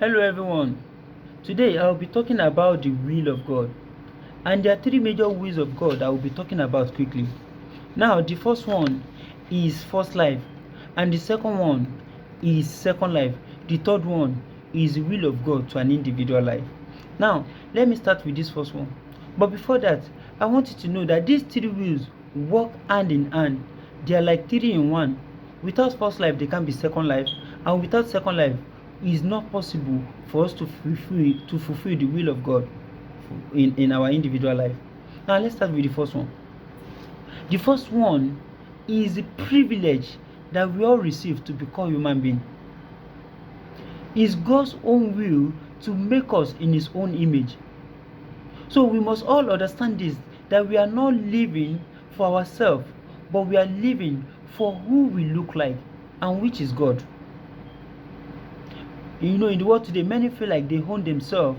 Hello everyone. Today I will be talking about the will of God. And there are three major wills of God I will be talking about quickly. Now, the first one is first life, and the second one is second life. The third one is the will of God to an individual life. Now, let me start with this first one. But before that, I want you to know that these three wills work hand in hand. They are like three in one. Without first life, there can't be second life, and without second life, it is not possible for us to fulfill the will of God in our individual life. Now, let's start with the first one. The first one is the privilege that we all receive to become human beings. It's God's own will to make us in His own image. So we must all understand this, that we are not living for ourselves, but we are living for who we look like, and which is God. In the world today, many feel like they own themselves.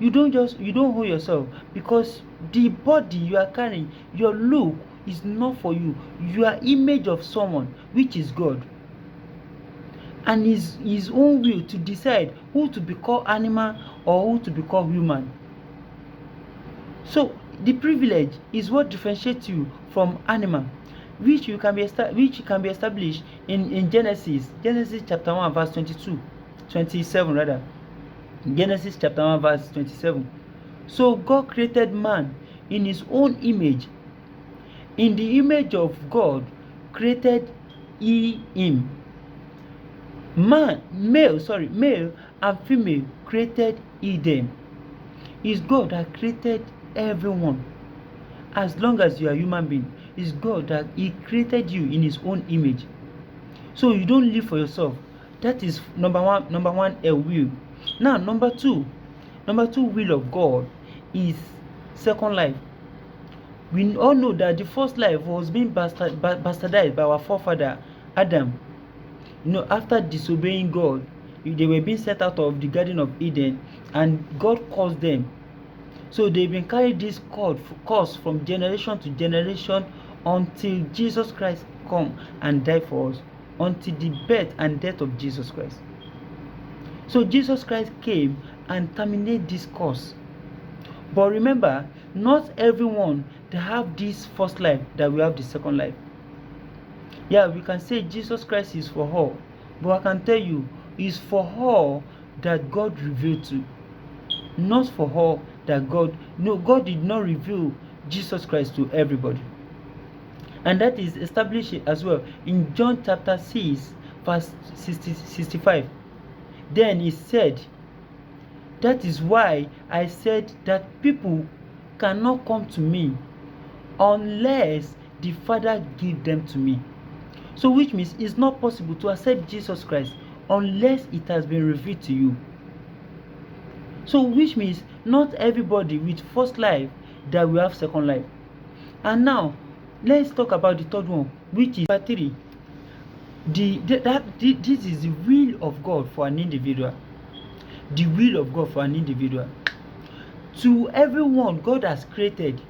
You don't own yourself, because the body you are carrying, your look, is not for you. You are image of someone, which is God, and his own will to decide who to be called animal or who to be called human. So the privilege is what differentiates you from animal, which can be established in Genesis chapter 1 verse 27 rather. Genesis chapter 1 verse 27. So God created man in His own image. In the image of God created He him. Male and female created He them. It's God that created everyone. As long as you are a human being, it's God that He created you in His own image. So you don't live for yourself. That is number one, a will. Now, number two will of God is second life. We all know that the first life was being bastardized by our forefather Adam. After disobeying God, they were being set out of the Garden of Eden, and God cursed them. So they've been carrying this curse from generation to generation until Jesus Christ come and die for us, until the birth and death of Jesus Christ. So Jesus Christ came and terminated this curse. But remember, not everyone that have this first life that will have the second life. Yeah, we can say Jesus Christ is for all, but I can tell you, it's for all that God revealed to, not for all that God did not reveal Jesus Christ to everybody. And that is established as well in John chapter 6 verse 65. Then He said, that is why I said that people cannot come to me unless the Father give them to me. So which means it's not possible to accept Jesus Christ unless it has been revealed to you. So which means not everybody with first life that will have second life. And now let's talk about the third one, which is number 3. This is the will of God for an individual. The will of God for an individual. To everyone God has created,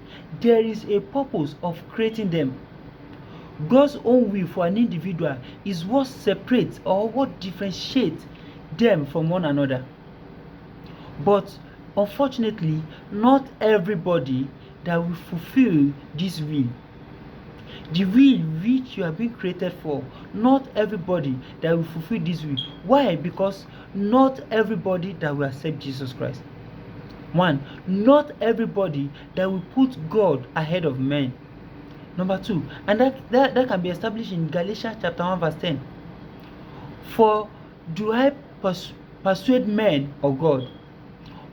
there is a purpose of creating them. God's own will for an individual is what separates or what differentiates them from one another. But unfortunately, not everybody that will fulfill this will. The will which you have been created for, not everybody that will fulfill this will. Why? Because not everybody that will accept Jesus Christ. One, not everybody that will put God ahead of men. Number 2, and that can be established in Galatians chapter 1 verse 10. For do I persuade men of God,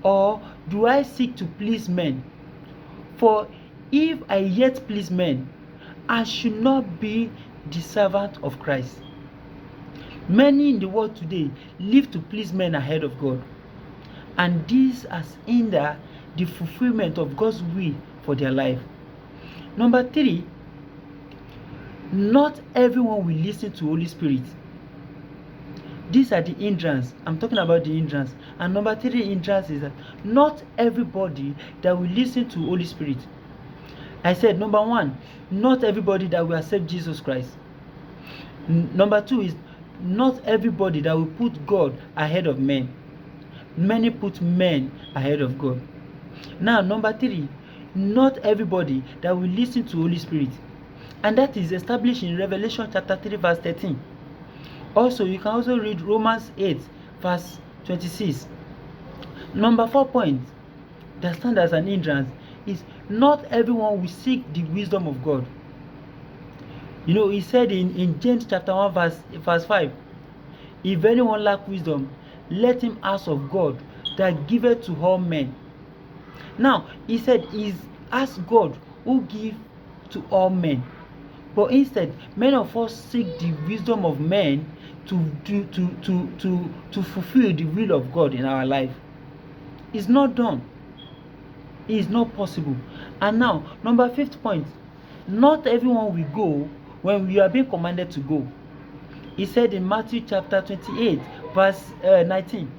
or do I seek to please men? For if I yet please men, I should not be the servant of Christ. Many in the world today live to please men ahead of God, and this has hindered the fulfillment of God's will for their life. Number 3, not everyone will listen to Holy Spirit. These are the hindrance. I'm talking about the hindrance. And number 3 hindrance is that not everybody that will listen to Holy Spirit. I said number 1, not everybody that will accept Jesus Christ. Number 2 is not everybody that will put God ahead of men. Many put men ahead of God. Now, number 3, not everybody that will listen to Holy Spirit, and that is established in Revelation chapter 3 verse 13. Also, you can also read Romans 8 verse 26. Number 4 point that stands as an hindrance is not everyone will seek the wisdom of God. He said in James chapter 1 verse 5, if anyone lack wisdom, let him ask of God that giveth to all men. Now, he said, ask God who give to all men. But instead, many of us seek the wisdom of men to fulfill the will of God in our life. It's not done. It is not possible. And now, number 5th point, not everyone will go when we are being commanded to go. He said in Matthew chapter 28 verse 19,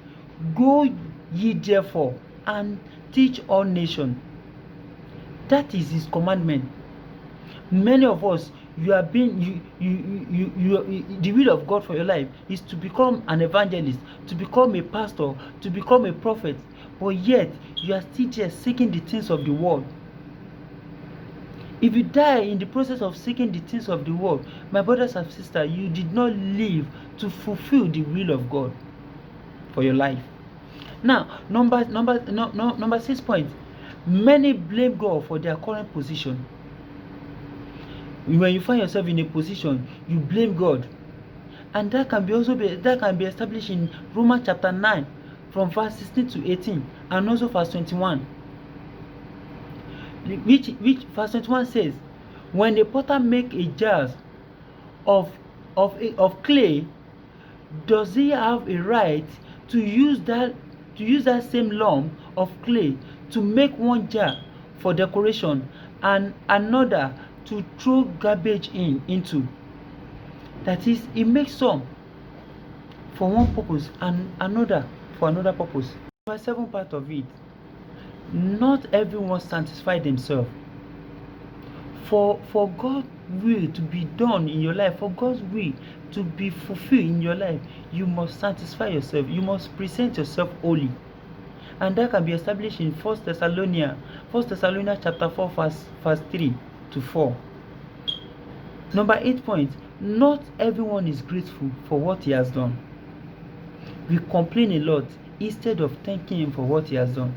go ye therefore and teach all nations. That is his commandment. Many of us, the will of God for your life is to become an evangelist, to become a pastor, to become a prophet, but yet you are still just seeking the things of the world. If you die in the process of seeking the things of the world, my brothers and sisters, you did not live to fulfill the will of God for your life. Now, number 6 point, many blame God for their current position. When you find yourself in a position, you blame God, and that can be established in Romans chapter 9 from verse 16 to 18 and also verse 21. Which verse 21 says, when the potter make a jar of clay, does he have a right to use that same lump of clay to make one jar for decoration and another to throw garbage into? That is, he makes some for one purpose and another for another purpose. Number 7 part of it, not everyone satisfy themselves. For God's will to be done in your life, for God's will to be fulfilled in your life, you must satisfy yourself. You must present yourself wholly. And that can be established in 1 Thessalonians chapter 4 verse 3 to 4. Number 8 point, not everyone is grateful for what he has done. We complain a lot instead of thanking him for what he has done.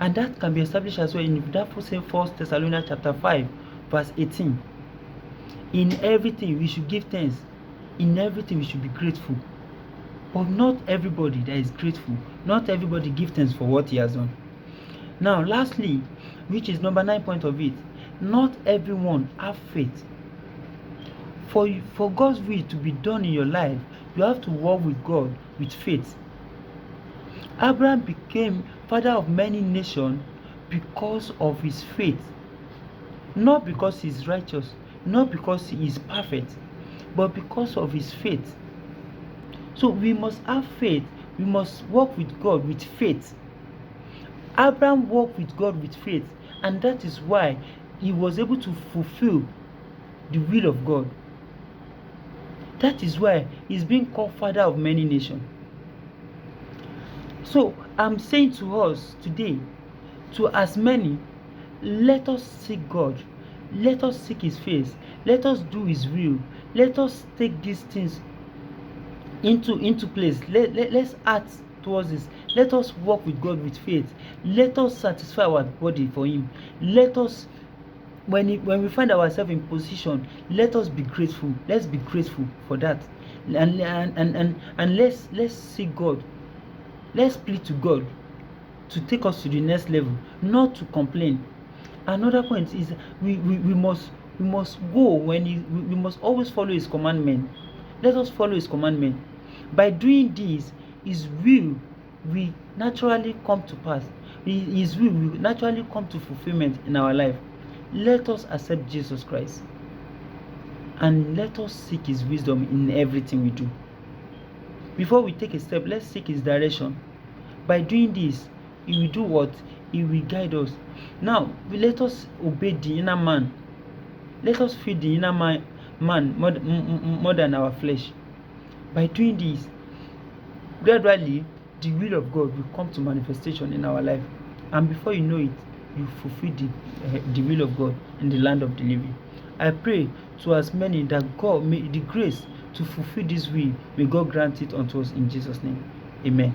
And that can be established as well in that same 1 Thessalonians chapter 5 verse 18. In everything we should give thanks. In everything we should be grateful. But not everybody that is grateful. Not everybody gives thanks for what he has done. Now, lastly, which is number 9 point of it, not everyone have faith. For God's will to be done in your life, you have to walk with God with faith. Abraham became father of many nations because of his faith. Not because he is righteous, not because he is perfect, but because of his faith. So we must have faith. We must walk with God with faith. Abraham walked with God with faith, and that is why he was able to fulfill the will of God. That is why he's being called father of many nations. So I'm saying to us today, to as many, let us seek God. Let us seek his face. Let us do his will. Let us take these things into place. Let's act towards this. Let us walk with God with faith. Let us satisfy our body for him. Let us, when we find ourselves in position, let us be grateful. Let's be grateful for that. And let's seek God. Let's plead to God to take us to the next level, not to complain. Another point is we must go when we must always follow his commandment. Let us follow his commandment. By doing this, his will will naturally come to pass. His will will naturally come to fulfillment in our life. Let us accept Jesus Christ, and let us seek his wisdom in everything we do. Before we take a step, let's seek his direction. By doing this, he will do what? He will guide us. Now, let us obey the inner man. Let us feed the inner man more than our flesh. By doing this, gradually the will of God will come to manifestation in our life. And before you know it, you fulfill the will of God in the land of the living. I pray to as many that God may the grace to fulfill this will, may God grant it unto us in Jesus' name. Amen.